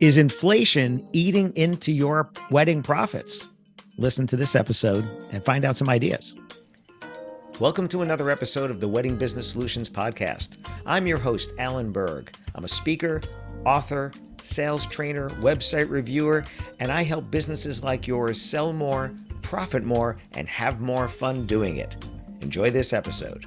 Is inflation eating into your wedding profits? Listen to this episode and find out some ideas. Welcome to another episode of the Wedding Business Solutions Podcast. I'm your host, Alan Berg. I'm a speaker, author, sales trainer, website reviewer, and I help businesses like yours sell more, profit more, and have more fun doing it. Enjoy this episode.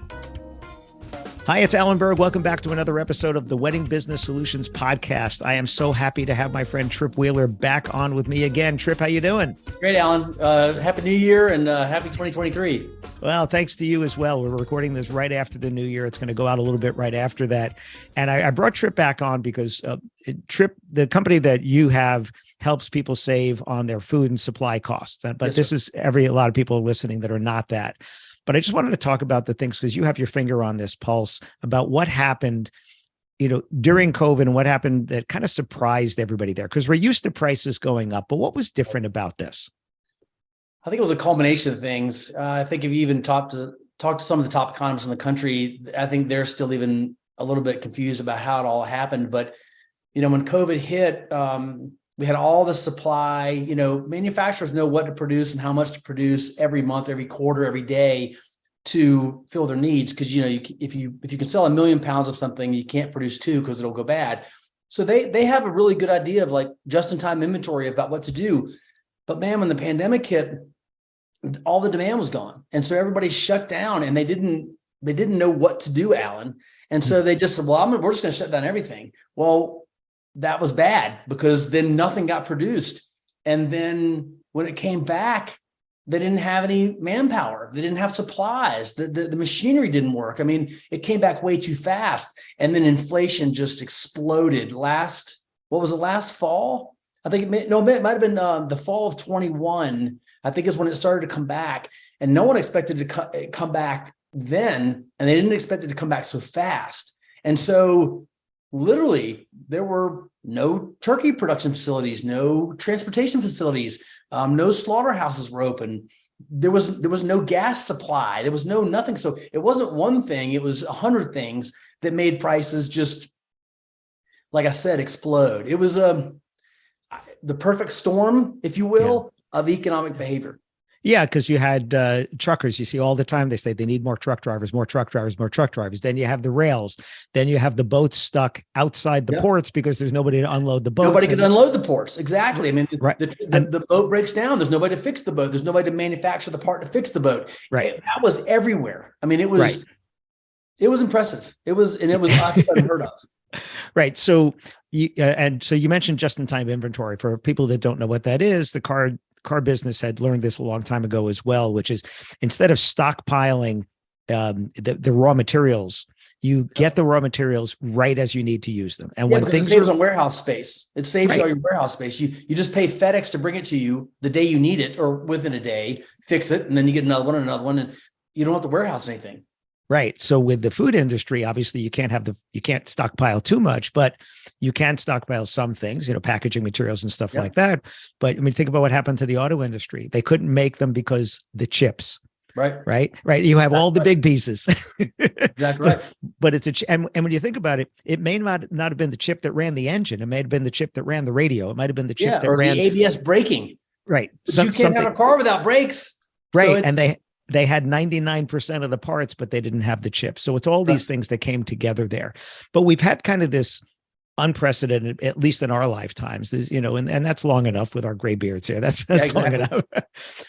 Hi, it's Alan Berg. Welcome back to another episode of the Wedding Business Solutions Podcast. I am so happy to have my friend Trip Wheeler back on with me again. Trip, how you doing? Great, Alan. Happy New Year and happy 2023. Well, thanks to you as well. We're recording this right after the new year. It's going to go out a little bit right after that. And I brought Trip back on because Trip, the company that you have, helps people save on their food and supply costs. But Yes, this sir. is a lot of people listening that are not that. But I just wanted to talk about the things because you have your finger on this pulse about what happened, during COVID and what happened that kind of surprised everybody there. Because we're used to prices going up, but what was different about this? I think it was a culmination of things. I think if you even talk to some of the top economists in the country, I think they're still even a little bit confused about how it all happened. But, when COVID hit, we had all the supply. Manufacturers know what to produce and how much to produce every month, every quarter, every day to fill their needs. Because if you can sell 1 million pounds of something, you can't produce 2 because it'll go bad. So they have a really good idea of like just-in-time inventory about what to do. But man, when the pandemic hit, all the demand was gone, and so everybody shut down, and they didn't know what to do, Alan. And so they just said, "Well, we're just going to shut down everything." Well, that was bad because then nothing got produced. And then when it came back, they didn't have any manpower. They didn't have supplies. The machinery didn't work. I mean, it came back way too fast. And then inflation just exploded. Last fall? I think it might have been the fall of 21, I think is when it started to come back. And no one expected to come back then. And they didn't expect it to come back so fast. And so literally, there were no turkey production facilities, no transportation facilities, no slaughterhouses were open. There was no gas supply. There was nothing. So it wasn't one thing. It was 100 things that made prices just, like I said, explode. It was the perfect storm, if you will, of economic behavior. Yeah, because you had truckers. You see all the time, they say they need more truck drivers, more truck drivers, more truck drivers. Then you have the rails. Then you have the boats stuck outside the ports because there's nobody to unload the boats. Nobody could unload the ports. Exactly. I mean, Right. the boat breaks down. There's nobody to fix the boat. There's nobody to manufacture the part to fix the boat. Right. That was everywhere. I mean, it was impressive. It was unheard of. Right. So you mentioned just-in-time inventory. For people that don't know what that is, the car business had learned this a long time ago as well, which is instead of stockpiling the raw materials, you get the raw materials right as you need to use them. And when things it saves on warehouse space, it saves all your warehouse space. You just pay FedEx to bring it to you the day you need it or within a day, fix it, and then you get another one, and you don't have to warehouse anything. Right. So with the food industry, obviously you can't stockpile too much, but you can stockpile some things, packaging materials and stuff like that. But I mean, think about what happened to the auto industry. They couldn't make them because the chips. Right. You have all the big pieces. Exactly right. But it's and when you think about it, it may not have been the chip that ran the engine. It may have been the chip that ran the radio. It might have been the chip that ran the ABS braking. Right. But you can't have a car without brakes. Right. So and they had 99% of the parts, but they didn't have the chip. So it's all these things that came together there. But we've had kind of this unprecedented, at least in our lifetimes, and that's long enough with our gray beards here. That's exactly. long enough.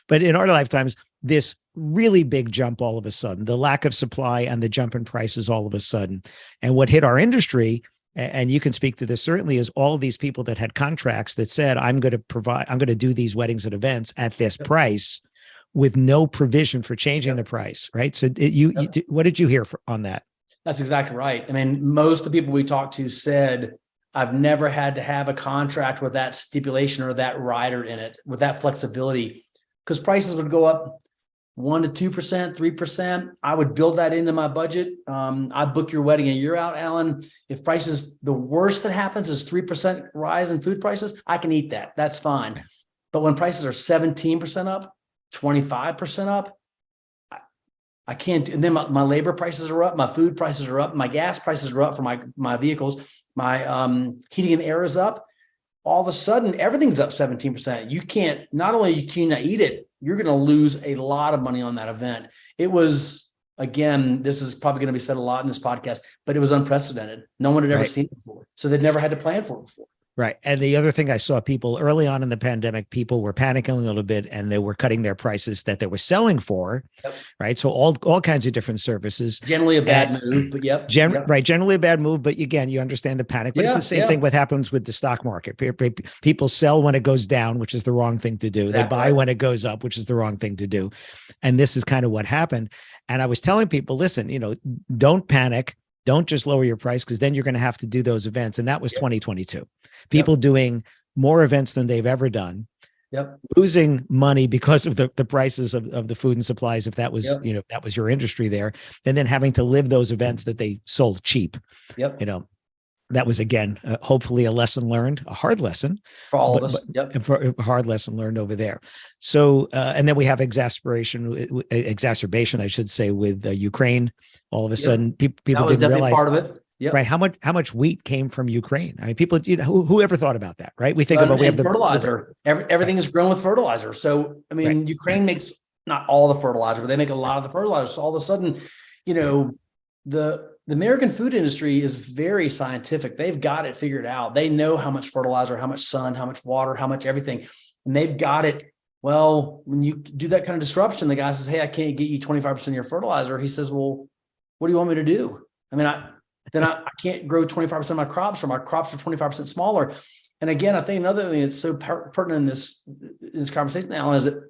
But in our lifetimes, this really big jump all of a sudden, the lack of supply and the jump in prices all of a sudden. And what hit our industry, and you can speak to this certainly, is all these people that had contracts that said, I'm going to do these weddings and events at this price, with no provision for changing the price, right? So what did you hear on that? That's exactly right. I mean, most of the people we talked to said, I've never had to have a contract with that stipulation or that rider in it, with that flexibility, because prices would go up 1% to 2%, 3%. I would build that into my budget. I book your wedding a year out, Alan. If prices, the worst that happens is 3% rise in food prices, I can eat that. That's fine. But when prices are 17% up, 25% up, I can't. And then my labor prices are up, my food prices are up, my gas prices are up for my vehicles, my heating and air is up. all of a sudden everything's up 17%. You can't, not only can you not eat it, you're going to lose a lot of money on that event. It was, again, this is probably going to be said a lot in this podcast, but it was unprecedented. No one had ever seen it before. So they'd never had to plan for it before. Right. And the other thing I saw, people early on in the pandemic, people were panicking a little bit and they were cutting their prices that they were selling for. Yep. Right. So all kinds of different services. Generally a bad move, but right. Generally a bad move, but again, you understand the panic, but it's the same thing what happens with the stock market. People sell when it goes down, which is the wrong thing to do. Exactly. They buy when it goes up, which is the wrong thing to do. And this is kind of what happened. And I was telling people, listen, don't panic. Don't just lower your price, because then you're going to have to do those events. And that was 2022. People doing more events than they've ever done, losing money because of the prices of the food and supplies, if that was, that was your industry there, and then having to live those events that they sold cheap. That was, again, hopefully a lesson learned, a hard lesson for all of us. For a hard lesson learned over there. So, and then we have exacerbation, I should say, with Ukraine. All of a sudden, people didn't realize part of it. Right. How much wheat came from Ukraine? I mean, people, who ever thought about that, right? We think about, we have the fertilizer. Everything is grown with fertilizer. So, I mean, Ukraine makes not all the fertilizer, but they make a lot of the fertilizer. So all of a sudden, the American food industry is very scientific. They've got it figured out. They know how much fertilizer, how much sun, how much water, how much everything. And they've got it. Well, when you do that kind of disruption, the guy says, hey, I can't get you 25% of your fertilizer. He says, well, what do you want me to do? I mean, I can't grow 25% of my crops, or my crops are 25% smaller. And again, I think another thing that's so pertinent in this conversation, Alan, is that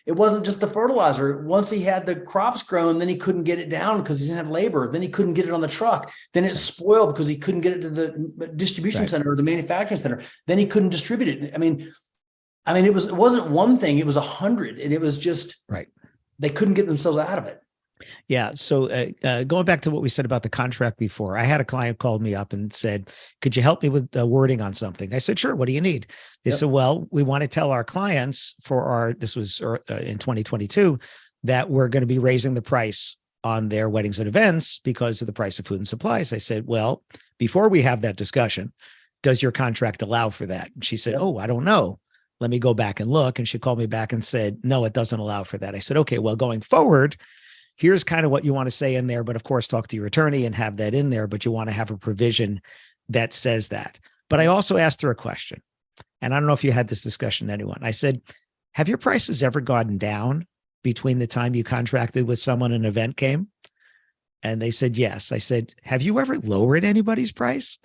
it wasn't just the fertilizer. Once he had the crops grown, then he couldn't get it down because he didn't have labor. Then he couldn't get it on the truck. Then it spoiled because he couldn't get it to the distribution center or the manufacturing center. Then he couldn't distribute it. I mean, it wasn't one thing, it was 100, and it was just, they couldn't get themselves out of it. Yeah. So going back to what we said about the contract before, I had a client called me up and said, could you help me with the wording on something? I said, sure. What do you need? They said, well, we want to tell our clients this was in 2022, that we're going to be raising the price on their weddings and events because of the price of food and supplies. I said, well, before we have that discussion, does your contract allow for that? And she said, oh, I don't know. Let me go back and look. And she called me back and said, no, it doesn't allow for that. I said, okay, well, going forward, here's kind of what you want to say in there, but of course, talk to your attorney and have that in there, but you want to have a provision that says that. But I also asked her a question, and I don't know if you had this discussion with anyone. I said, have your prices ever gone down between the time you contracted with someone and an event came? And they said, yes. I said, have you ever lowered anybody's price?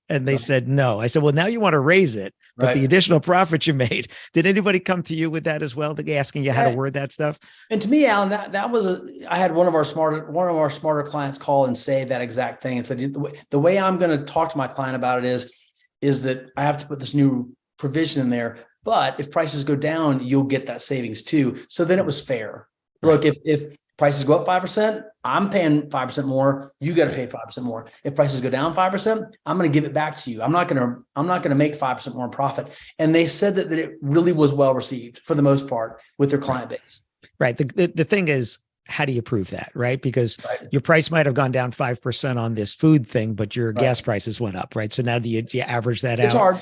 And they said, no. I said, well, now you want to raise it, but the additional profit you made, did anybody come to you with that as well? Asking you how to word that stuff? And to me, Alan, that was I had one of our smarter clients call and say that exact thing, and said, the way I'm going to talk to my client about it is that I have to put this new provision in there, but if prices go down, you'll get that savings too. So then it was fair. Look, if prices go up 5%, I'm paying 5% more. You got to pay 5% more. If prices go down 5%, I'm going to give it back to you. I'm not going to make 5% more in profit. And they said that it really was well received for the most part with their client base. Right. The thing is, how do you prove that? Right. Because your price might have gone down 5% on this food thing, but your gas prices went up. Right. So now do you average that out? It's hard.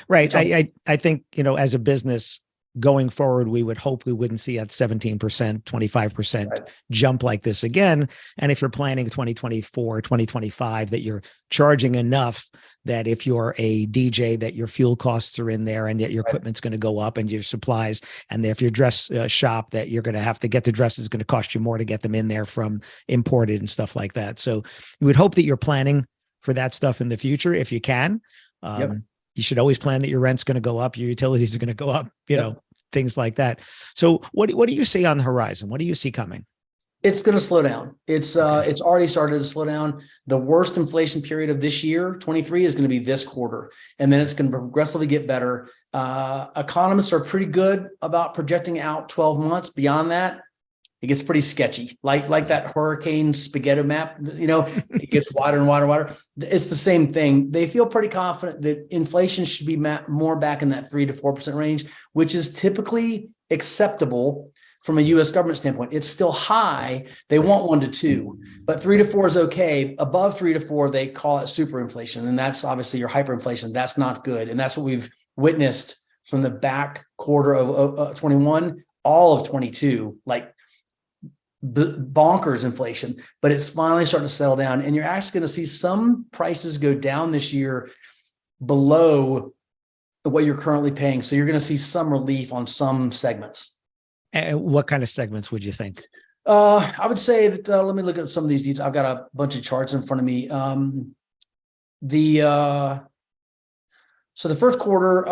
Right. I think, as a business, going forward, we would hope we wouldn't see that 17%, 25% jump like this again. And if you're planning 2024, 2025, that you're charging enough that if you're a DJ, that your fuel costs are in there and that your equipment's going to go up and your supplies, and if your dress shop, that you're going to have to get the dresses going to cost you more to get them in there from imported and stuff like that. So you would hope that you're planning for that stuff in the future if you can. You should always plan that your rent's going to go up, your utilities are going to go up, things like that. So what do you see on the horizon? What do you see coming? It's going to slow down. It's already started to slow down. The worst inflation period of this year, 23, is going to be this quarter. And then it's going to progressively get better. Economists are pretty good about projecting out 12 months. Beyond that, it gets pretty sketchy, like that hurricane spaghetti map, it gets wider and wider and wider. It's the same thing. They feel pretty confident that inflation should be more back in that 3 to 4% range, which is typically acceptable from a U.S. government standpoint. It's still high. They want 1 to 2, but 3 to 4 is okay. Above 3 to 4, they call it superinflation, and that's obviously your hyperinflation. That's not good, and that's what we've witnessed from the back quarter of 21, all of 22, like bonkers inflation. But it's finally starting to settle down, and you're actually going to see some prices go down this year below what you're currently paying. So you're going to see some relief on some segments. And what kind of segments would you think? I would say that, let me look at some of these details. I've got a bunch of charts in front of me. So the first quarter,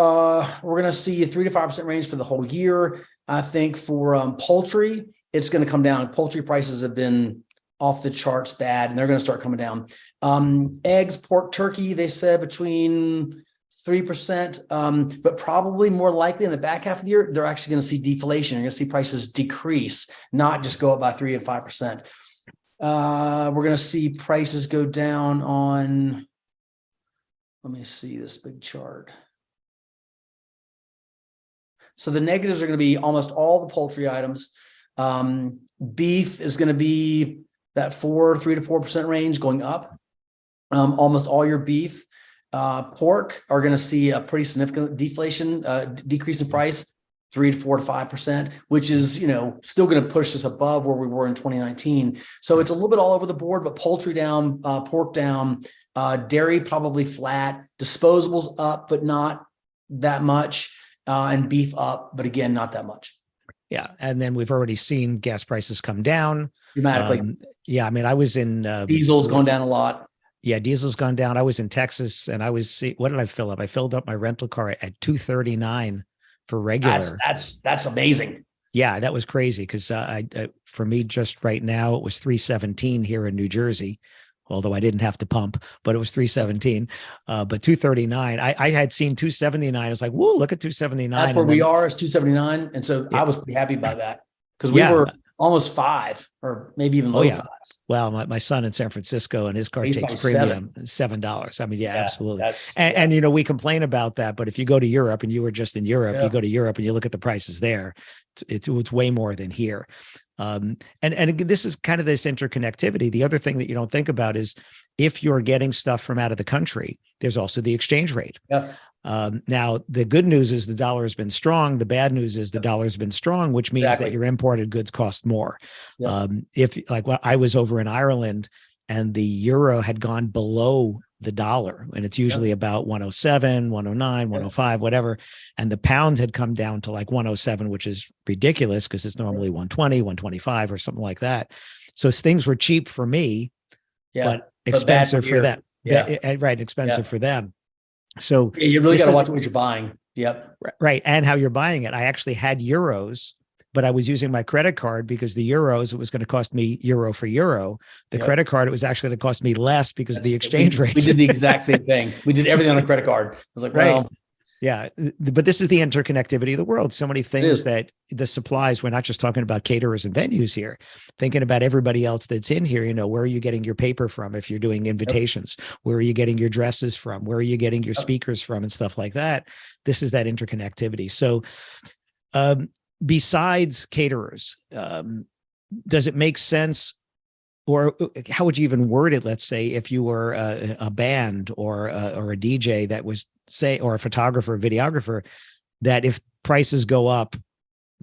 we're going to see a 3 to 5% range for the whole year. I think for poultry, it's going to come down. Poultry prices have been off the charts bad, and they're going to start coming down. Eggs, pork, turkey, they said between 3%, but probably more likely in the back half of the year, they're actually going to see deflation. You're going to see prices decrease, not just go up by 3 and 5%. We're going to see prices go down on, let me see this big chart. So the negatives are going to be almost all the poultry items. Beef is going to be that 3 to 4% range going up. Almost all your beef. Pork are going to see a pretty significant deflation, decrease in price, 3 to 4 to 5%, which is, still going to push us above where we were in 2019. So it's a little bit all over the board, but poultry down, pork down, dairy probably flat, disposables up, but not that much, and beef up, but again, not that much. Yeah. And then we've already seen gas prices come down dramatically. Yeah. I mean, I was in diesel's gone down a lot. Yeah, diesel's gone down. I was in Texas, and what did I fill up? I filled up my rental car at $2.39 for regular. That's amazing. Yeah, that was crazy because for me, just right now, it was $3.17 here in New Jersey, although I didn't have to pump, but it was $3.17. But $2.39, I had seen $2.79. I was like, whoa, look at $2.79. That's where we are, is $2.79. And so I was pretty happy by that because we were almost $5 or maybe even low $5s. Well, my son in San Francisco, and his car takes premium $7. I mean, absolutely. And we complain about that, but if you go to Europe, and you were just in Europe, you go to Europe and you look at the prices there, it's way more than here. And this is kind of this interconnectivity. The other thing that you don't think about is if you're getting stuff from out of the country, there's also the exchange rate. Yeah. Now, the good news is the dollar has been strong. The bad news is the dollar has been strong, which means that your imported goods cost more. Yeah. I was over in Ireland, and the euro had gone below the dollar, and it's usually about 107, 109, 105, whatever. And the pound had come down to like 107, which is ridiculous because it's normally 120, 125 or something like that. So things were cheap for me, but expensive for them. Yeah. Right. Expensive for them. So you really got to watch what you're buying. Yep. Right. And how you're buying it. I actually had euros, but I was using my credit card because the euros, it was going to cost me euro for euro. The credit card, it was actually going to cost me less because of the exchange rate. We did the exact same thing. We did everything on the credit card. I was like, well. Yeah. But this is the interconnectivity of the world. So many things that the supplies, we're not just talking about caterers and venues here, thinking about everybody else that's in here. Where are you getting your paper from if you're doing invitations? Where are you getting your dresses from? Where are you getting your speakers from and stuff like that? This is that interconnectivity. So besides caterers, does it make sense, or how would you even word it? Let's say if you were a band or a DJ that was, or a photographer, videographer, that if prices go up,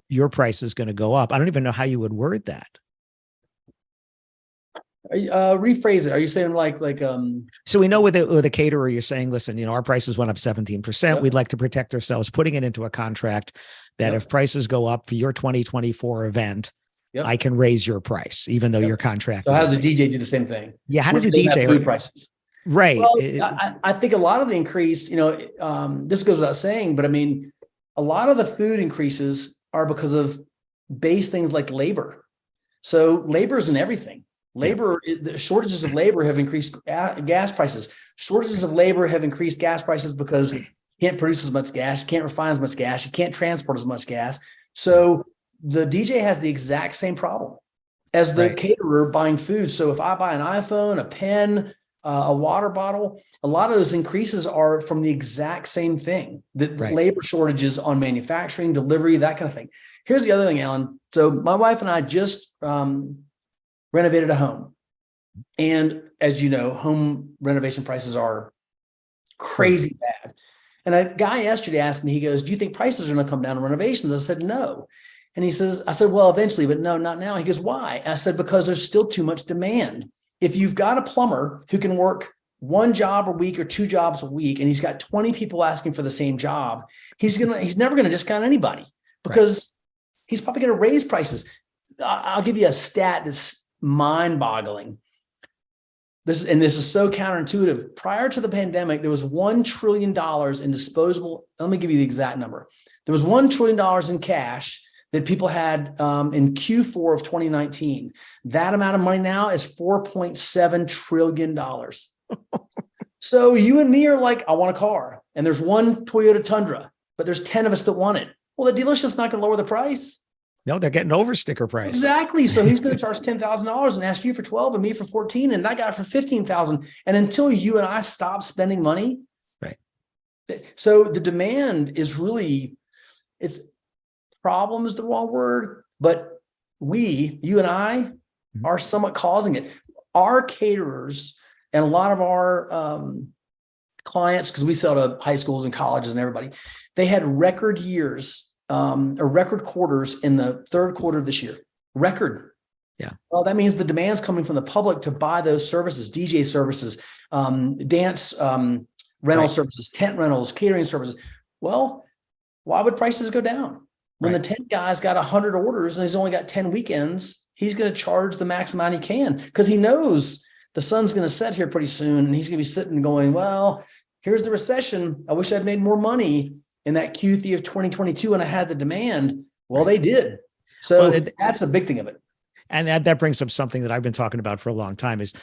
your price is going to go up. I don't even know how you would word that. Rephrase it. Are you saying like so we know with a caterer, you're saying, listen, our prices went up 17%. We'd like to protect ourselves, putting it into a contract that if prices go up for your 2024 event, I can raise your price, even though your contract. So how does the DJ do the same thing? Yeah. How does a DJ food prices? Right. Well, I think a lot of the increase, this goes without saying, but I mean, a lot of the food increases are because of base things like labor. So labor is in everything. Labor, the shortages of labor have increased gas prices. Shortages of labor have increased gas prices because you can't produce as much gas, you can't refine as much gas, you can't transport as much gas. So the DJ has the exact same problem as the caterer buying food. So if I buy an iPhone, a pen, a water bottle. A lot of those increases are from the exact same thing, the labor shortages on manufacturing, delivery, that kind of thing. Here's the other thing, Alan. So my wife and I just renovated a home. And as you know, home renovation prices are crazy bad. And a guy yesterday asked me, he goes, do you think prices are going to come down on renovations? I said, no. And I said, well, eventually, but no, not now. He goes, why? I said, because there's still too much demand. If you've got a plumber who can work one job a week or two jobs a week, and he's got 20 people asking for the same job, he's never going to discount anybody, because he's probably going to raise prices. I'll give you a stat that's mind-boggling. This is so counterintuitive. Prior to the pandemic, there was $1 trillion in disposable. Let me give you the exact number. There was $1 trillion in cash that people had in Q4 of 2019. That amount of money now is $4.7 trillion. So you and me are like, I want a car. And there's one Toyota Tundra, but there's 10 of us that want it. Well, the dealership's not going to lower the price. No, they're getting over sticker price. Exactly. So he's going to charge $10,000 and ask you for 12 and me for 14 and that guy for 15,000. And until you and I stop spending money. Right. So the demand is really, problem is the wrong word, but you and I are somewhat causing it. Our caterers and a lot of our clients, because we sell to high schools and colleges and everybody, they had record years or record quarters in the third quarter of this year. Record. Yeah. Well, that means the demand's coming from the public to buy those services, DJ services, dance rental services, tent rentals, catering services. Well, why would prices go down? When the tent guy's got 100 orders and he's only got 10 weekends, he's going to charge the max amount he can, because he knows the sun's going to set here pretty soon. And he's going to be sitting going, well, here's the recession. I wish I'd made more money in that Q3 of 2022 when I had the demand. Well, they did. So that's a big thing of it. And that brings up something that I've been talking about for a long time is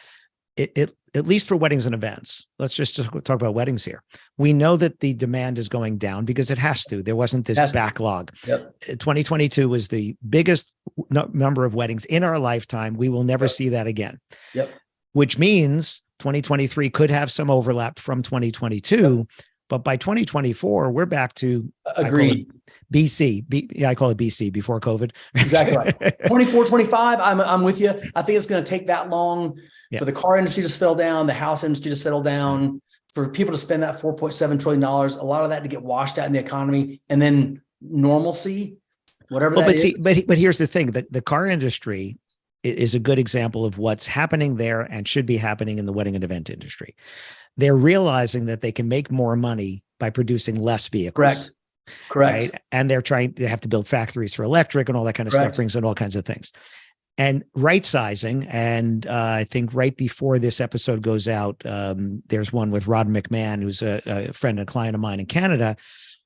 it at least for weddings and events. Let's just talk about weddings here. We know that the demand is going down because it has to. There wasn't this backlog. 2022 was the biggest number of weddings in our lifetime. We will never see that again. Which means 2023 could have some overlap from 2022. But by 2024, we're back to agreed. BC. I call it BC, before COVID. Exactly right. 24, 25. I'm with you. I think it's going to take that long for the car industry to settle down, the house industry to settle down, for people to spend that $4.7 trillion, a lot of that to get washed out in the economy, and then normalcy, whatever that is. But here's the thing: the car industry is a good example of what's happening there and should be happening in the wedding and event industry. They're realizing that they can make more money by producing less vehicles. Correct. Right? And they have to build factories for electric and all that kind of stuff, brings in all kinds of things. And right sizing. And I think right before this episode goes out, there's one with Rod McMahon, who's a friend and client of mine in Canada,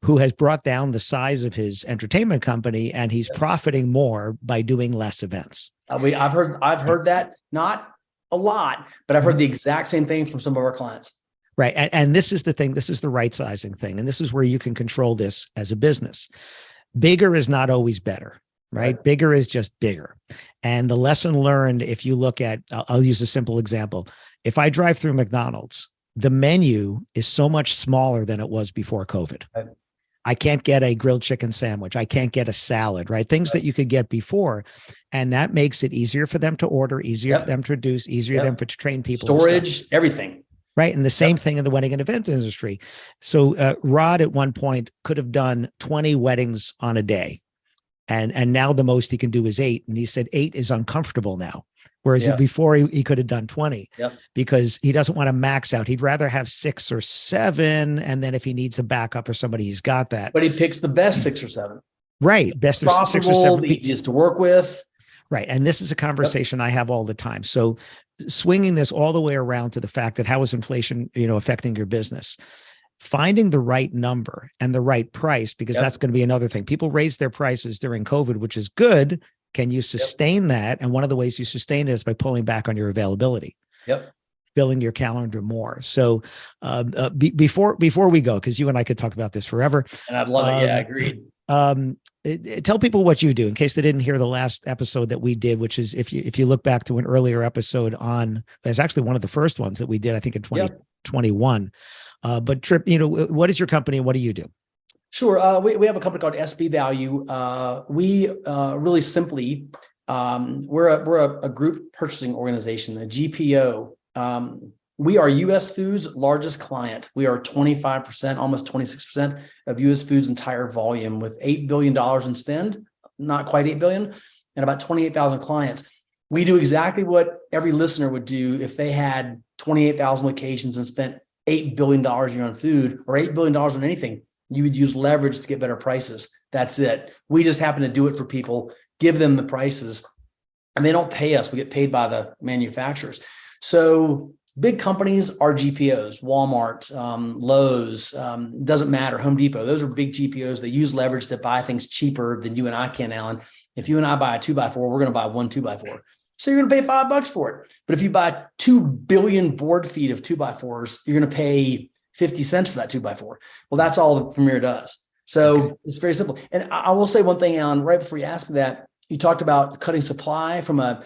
who has brought down the size of his entertainment company, and he's profiting more by doing less events. I've heard that, not a lot, but I've heard the exact same thing from some of our clients. Right. And this is the thing. This is the right sizing thing. And this is where you can control this as a business. Bigger is not always better, right? Bigger is just bigger. And the lesson learned, if you look at, I'll use a simple example. If I drive through McDonald's, the menu is so much smaller than it was before COVID. I can't get a grilled chicken sandwich. I can't get a salad, right? Things that you could get before. And that makes it easier for them to order, easier for them to produce, easier for them to train people. Storage, everything. Right. And the same thing in the wedding and event industry. So Rod at one point could have done 20 weddings on a day. And now the most he can do is 8. And he said 8 is uncomfortable now. Whereas before he could have done 20 because he doesn't want to max out. He'd rather have 6 or 7. And then if he needs a backup or somebody, he's got that. But he picks the best 6 or 7. Right. Best of 6 or 7. The easiest to work with. Right. And this is a conversation I have all the time. So swinging this all the way around to the fact that how is inflation, affecting your business? Finding the right number and the right price, because that's going to be another thing. People raise their prices during COVID, which is good. Can you sustain that? And one of the ways you sustain it is by pulling back on your availability. Filling your calendar more. So before we go, because you and I could talk about this forever. And I'd love it. Yeah, I agree. Tell people what you do in case they didn't hear the last episode that we did, which is if you look back to an earlier episode that's actually one of the first ones that we did, I think in 2021. But Trip, what is your company and what do you do? Sure. We have a company called SB Value. We really simply, we're a group purchasing organization, a GPO. We are US Foods' largest client. We are 25%, almost 26% of US Foods' entire volume with $8 billion in spend, not quite $8 billion, and about 28,000 clients. We do exactly what every listener would do if they had 28,000 locations and spent $8 billion a year on food or $8 billion on anything. You would use leverage to get better prices. That's it. We just happen to do it for people, give them the prices, and they don't pay us. We get paid by the manufacturers. So big companies are GPOs, Walmart, Lowe's, doesn't matter, Home Depot. Those are big GPOs. They use leverage to buy things cheaper than you and I can, Alan. If you and I buy a 2x4, we're going to buy one 2x4. So you're going to pay $5 for it. But if you buy 2 billion board feet of 2x4s, you're going to pay 50 cents for that 2x4. Well, that's all the Premier does. So It's very simple. And I will say one thing, Alan, right before you asked me that, you talked about cutting supply from a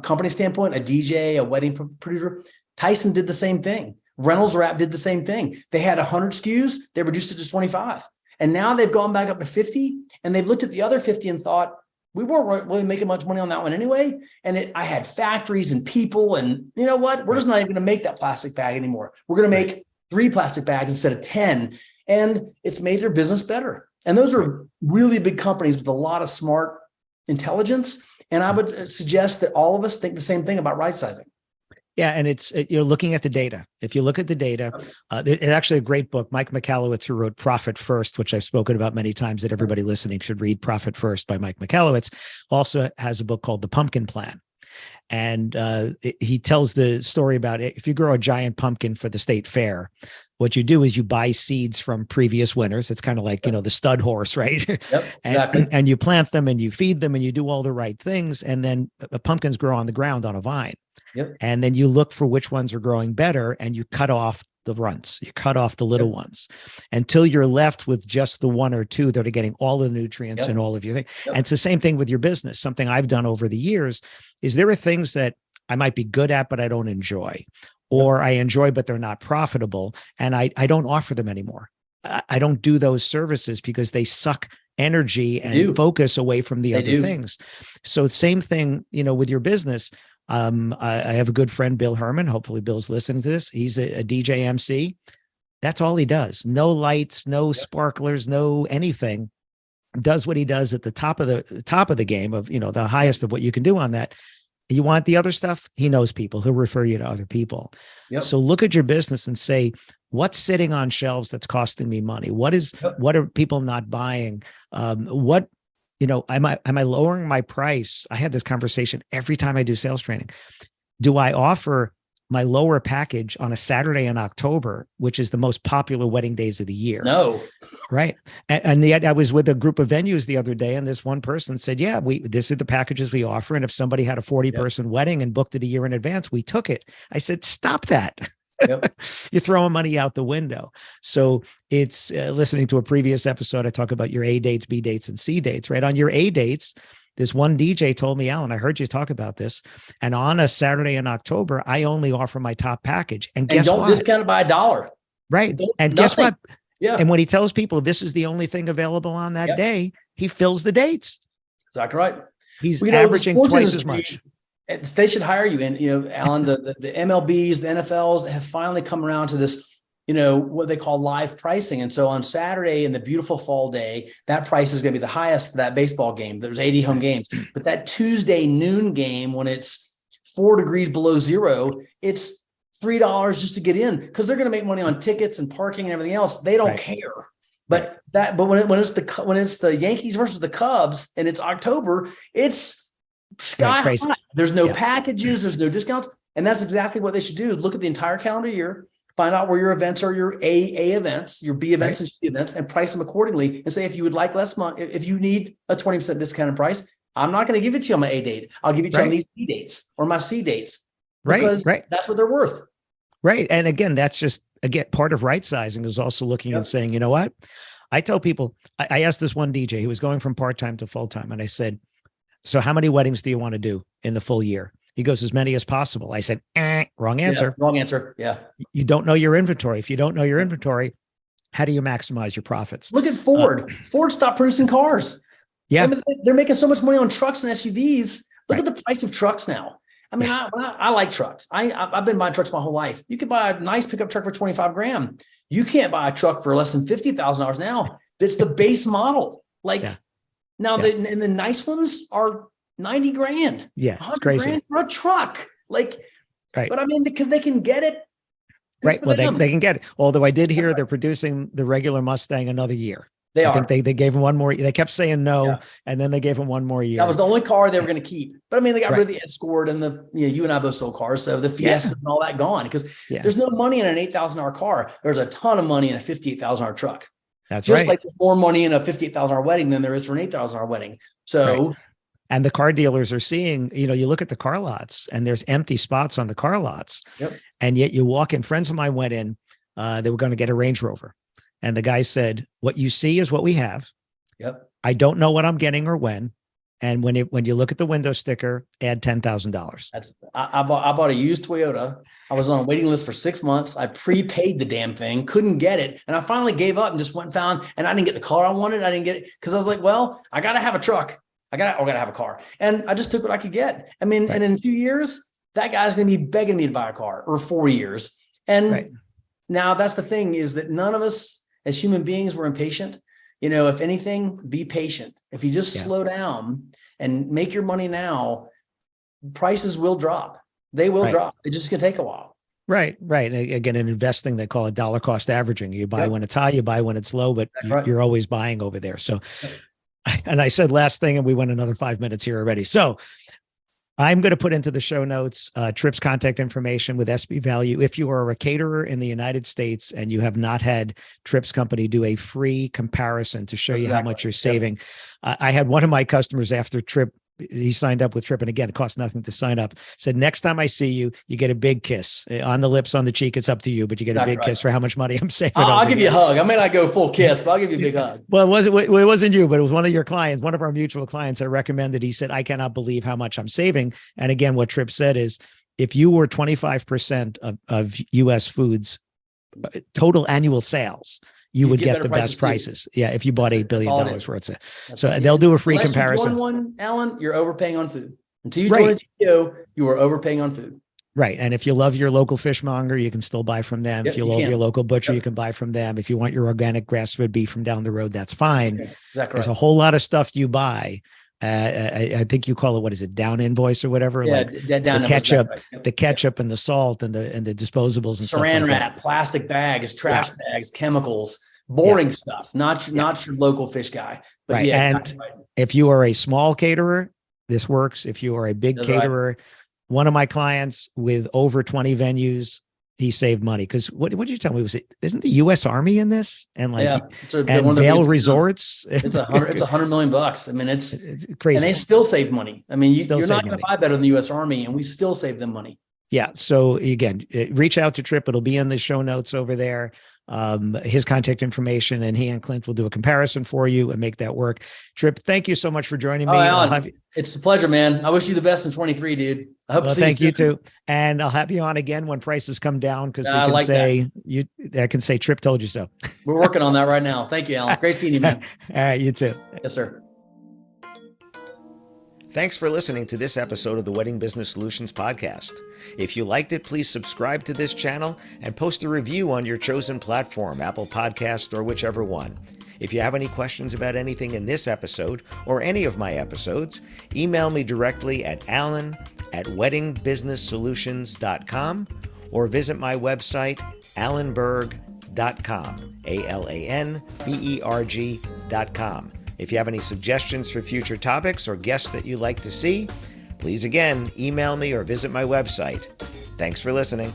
company standpoint, a DJ, a wedding producer. Tyson did the same thing. Reynolds Wrap did the same thing. They had 100 SKUs. They reduced it to 25. And now they've gone back up to 50. And they've looked at the other 50 and thought, we weren't really making much money on that one anyway. And I had factories and people. And you know what? We're just not even going to make that plastic bag anymore. We're going to make 3 plastic bags instead of 10. And it's made their business better. And those are really big companies with a lot of smart intelligence. And I would suggest that all of us think the same thing about right sizing. Yeah. And you're looking at the data. If you look at the data, it's actually a great book. Mike Michalowicz, who wrote Profit First, which I've spoken about many times that everybody listening should read. Profit First by Mike Michalowicz, also has a book called The Pumpkin Plan. And he tells the story about it. If you grow a giant pumpkin for the state fair, what you do is you buy seeds from previous winners. It's kind of like, the stud horse, right? Yep, exactly. and you plant them and you feed them and you do all the right things. And then pumpkins grow on the ground on a vine. Yep. And then you look for which ones are growing better and you cut off the runts, you cut off the little ones until you're left with just the 1 or 2 that are getting all the nutrients and all of your things. And it's the same thing with your business. Something I've done over the years is there are things that I might be good at, but I don't enjoy, or I enjoy, but they're not profitable. And I don't offer them anymore. I don't do those services because they suck energy and focus away from the other things. So same thing, with your business. I have a good friend, Bill Herman. Hopefully Bill's listening to this. He's a DJ MC. That's all he does. No lights, no sparklers, no anything. Does what he does at the top of the game of, the highest of what you can do on that. You want the other stuff? He knows people. He'll refer you to other people. Yep. So look at your business and say, what's sitting on shelves that's costing me money? What are people not buying? Am I lowering my price? I had this conversation every time I do sales training. Do I offer my lower package on a Saturday in October, which is the most popular wedding days of the year? No. Right. And yet I was with a group of venues the other day, and this one person said, yeah, this is the packages we offer. And if somebody had a 40-person wedding and booked it a year in advance, we took it. I said, stop that. You're throwing money out the window. So it's listening to a previous episode. I talk about your A dates, B dates, and C dates, right? On your A dates, this one DJ told me, Alan, I heard you talk about this. And on a Saturday in October, I only offer my top package. And guess what? Don't discount it by $1. Right. And guess what? Yeah. And when he tells people this is the only thing available on that day, he fills the dates. Exactly right. He's averaging twice as much. They should hire you. And, Alan, the MLBs, the NFLs have finally come around to this, what they call live pricing. And so on Saturday in the beautiful fall day, that price is going to be the highest for that baseball game. There's 80 home games. But that Tuesday noon game, when it's 4 degrees below zero, it's $3 just to get in because they're going to make money on tickets and parking and everything else. They don't care. But when it's the Yankees versus the Cubs and it's October, it's sky high. There's no packages, there's no discounts. And that's exactly what they should do. Look at the entire calendar year, find out where your events are, your A events, your B events and C events, and price them accordingly. And say, if you would like less money, if you need a 20% discounted price, I'm not going to give it to you on my A date. I'll give it to you on these B dates or my C dates. Because that's what they're worth. Right. And again, that's just, part of right sizing is also looking and saying, you know what? I tell people, I asked this one DJ who was going from part-time to full-time. And I said, so how many weddings do you want to do in the full year? He goes, as many as possible. I said, wrong answer. Yeah, wrong answer. Yeah. You don't know your inventory. If you don't know your inventory, how do you maximize your profits? Look at Ford. Ford stopped producing cars. Yeah. I mean, they're making so much money on trucks and SUVs. Look Right. at the price of trucks now. I mean, I like trucks. I've been buying trucks my whole life. You could buy a nice pickup truck for 25 grand. You can't buy a truck for less than $50,000 now. It's the base model. Like now and the nice ones are 90 grand. Yeah. It's crazy. Grand for a truck. Like, right. But I mean, because they can get it. Right. Well, they can get it. Although I did hear they're producing the regular Mustang another year. I think they gave him one more. They kept saying no, and then they gave him one more year. That was the only car they were going to keep. But I mean, they got rid of the Escort and you and I both sold cars. So the Fiesta and all that gone because there's no money in an $8,000 car. There's a ton of money in a $58,000 truck. That's just right. like there's more money in a $58,000 wedding than there is for an $8,000 wedding. So, and the car dealers are seeing, you look at the car lots and there's empty spots on the car lots. Yep. And yet you walk in, friends of mine went in, they were going to get a Range Rover. And the guy said, what you see is what we have. Yep. I don't know what I'm getting or when. And when you look at the window sticker, add $10,000. I bought a used Toyota. I was on a waiting list for 6 months. I prepaid the damn thing, couldn't get it. And I finally gave up and just went and found, and I didn't get the car I wanted. I didn't get it because I was like, well, I got to have a truck. I got to have a car. And I just took what I could get. I mean, and in 2 years, that guy's going to be begging me to buy a car, or 4 years. And now that's the thing, is that none of us as human beings were impatient. If anything, be patient. If you just slow down and make your money now, prices will drop. They will drop. It's just going to take a while. Right. And again, in investing, they call it dollar cost averaging. You buy when it's high, you buy when it's low, but you're always buying over there. So, and I said last thing, and we went another 5 minutes here already. So I'm going to put into the show notes Tripp's contact information with SB Value. If you are a caterer in the United States and you have not had Tripp's company do a free comparison to show you how much you're saving. I had one of my customers after Tripp, he signed up with Tripp, and again, it costs nothing to sign up, said, next time I see you, you get a big kiss on the lips, on the cheek. It's up to you, but you get a big kiss for how much money I'm saving. I'll give you a hug. I may not go full kiss, but I'll give you a big hug. Well, it wasn't you, but it was one of your clients, one of our mutual clients that recommended. He said, I cannot believe how much I'm saving. And again, what Tripp said is, if you were 25% of US foods total annual sales, you would get the best prices. Yeah. If you bought $8 billion worth of. So they'll do a free comparison. You join one, Alan, you're overpaying on food. Until you join a GPO, you are overpaying on food. Right. And if you love your local fishmonger, you can still buy from them. If you love your local butcher, you can buy from them. If you want your organic grass-fed beef from down the road, that's fine. There's a whole lot of stuff you buy. I think you call it, what is it, down invoice or whatever? Yeah, down the ketchup, the ketchup and the salt and the disposables and stuff like wrap, plastic bags, trash bags, chemicals, boring stuff, not your local fish guy. But and if you are a small caterer, this works. If you are a big caterer, one of my clients with over 20 venues, he saved money. Because what did you tell me? Isn't the U.S. Army in this? And and Vail Resorts? It's $100 million. I mean, it's crazy. And they still save money. I mean, you're not going to buy better than the U.S. Army, and we still save them money. Yeah. So again, reach out to Tripp. It'll be in the show notes over there. His contact information, and he and Clint will do a comparison for you and make that work. Tripp, thank you so much for joining me. Alan, it's a pleasure, man. I wish you the best in 23, dude. I hope to see you. Thank you too. And I'll have you on again when prices come down, because I can say Tripp told you so. We're working on that right now. Thank you, Alan. Great speaking to you, man. All right, you too. Yes, sir. Thanks for listening to this episode of the Wedding Business Solutions podcast. If you liked it, please subscribe to this channel and post a review on your chosen platform, Apple Podcasts or whichever one. If you have any questions about anything in this episode or any of my episodes, email me directly at alan@weddingbusinesssolutions.com or visit my website, alanberg.com, alanberg.com. If you have any suggestions for future topics or guests that you'd like to see, please again, email me or visit my website. Thanks for listening.